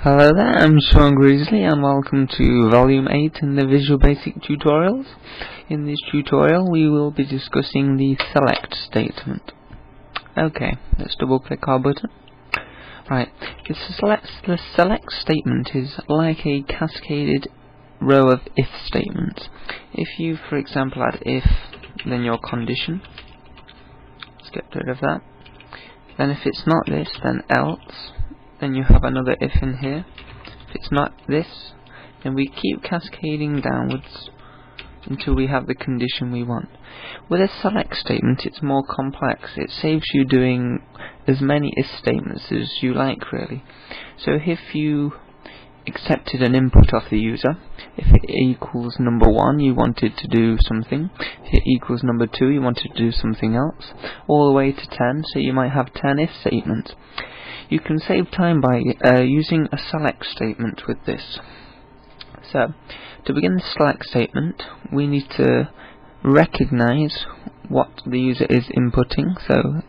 Hello there, I'm Sean Greasley and welcome to Volume 8 in the Visual Basic Tutorials. In this tutorial we will be discussing the select statement. Okay, let's double click our button. Right, the select statement is like a cascaded row of if statements. If you, for example, had if, then your condition. Let's get rid of that. Then if it's not this, then else. Then you have another if in here. If it's not this, then we keep cascading downwards until we have the condition we want. With a select statement it's more complex. It saves you doing as many if statements as you like, really. So if you accepted an input off the user, if it equals number 1 you wanted to do something, if it equals number 2 you wanted to do something else, all the way to 10, so you might have 10 if statements. You can save time by using a select statement with this. So, to begin the select statement, we need to recognize what the user is inputting. So,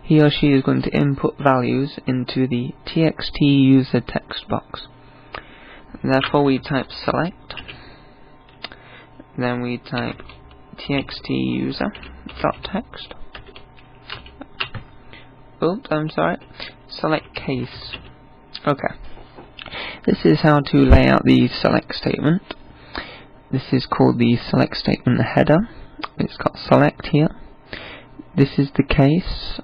he or she is going to input values into the txt user text box. Therefore, we type select, then we type txt user.text. Oops, I'm sorry. Select case. Okay. This is how to lay out the select statement. This is called the select statement header. It's got select here. This is the case,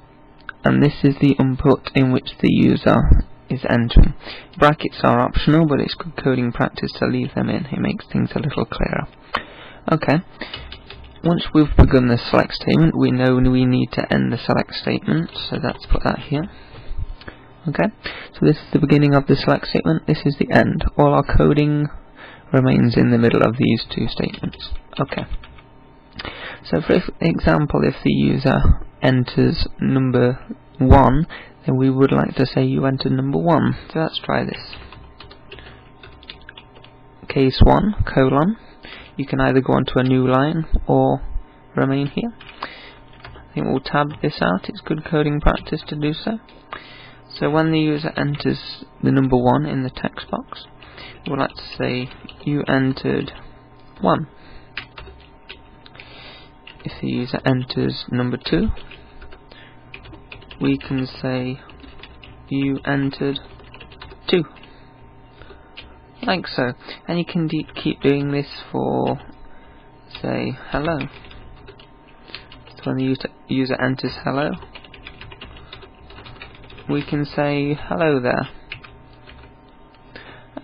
and this is the input in which the user is entering. Brackets are optional, but it's good coding practice to leave them in. It makes things a little clearer. Okay. Once we've begun the select statement, we know we need to end the select statement, so let's put that here. Okay, so this is the beginning of the select statement, this is the end. All our coding remains in the middle of these two statements. Okay, so for example, if the user enters number 1, then we would like to say you entered number 1. So let's try this. Case 1, colon. You can either go on to a new line or remain here. I think we'll tab this out, it's good coding practice to do so. So when the user enters the number 1 in the text box, we'll like to say you entered 1. If the user enters number 2, we can say you entered 2. Like so. And you can keep doing this for, say, hello. So when the user enters hello, we can say hello there.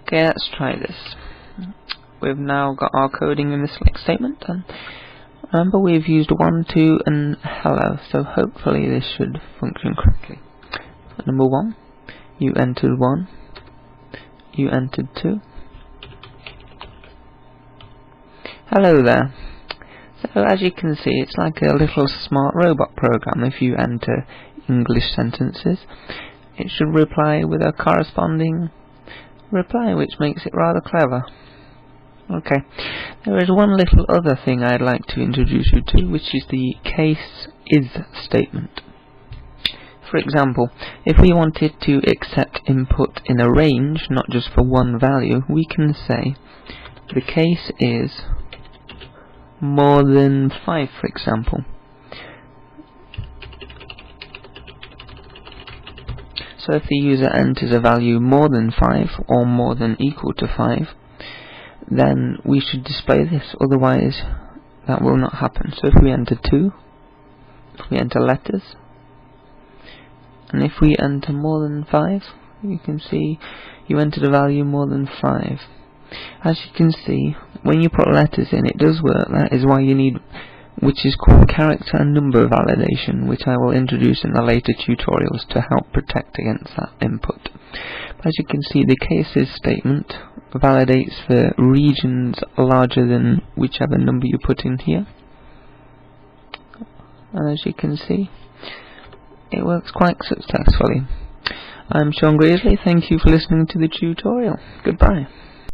Okay, let's try this. We've now got our coding in the select statement, and remember we've used 1, 2 and hello, so hopefully this should function correctly. Number 1, you entered 1, you entered 2. Hello there. So as you can see, it's like a little smart robot program. If you enter English sentences, it should reply with a corresponding reply, which makes it rather clever. Okay, there is one little other thing I'd like to introduce you to, which is the case is statement. For example, if we wanted to accept input in a range, not just for one value, we can say the case is more than 5, for example. So if the user enters a value more than 5 or more than equal to 5, then we should display this, otherwise that will not happen. So if we enter 2, if we enter letters, and if we enter more than 5, you can see you entered a value more than 5. As you can see, when you put letters in, it does work. That is why you need, which is called character and number validation, which I will introduce in the later tutorials to help protect against that input. But as you can see, the cases statement validates for regions larger than whichever number you put in here. And as you can see, it works quite successfully. I'm Sean Greasley, thank you for listening to the tutorial. Goodbye.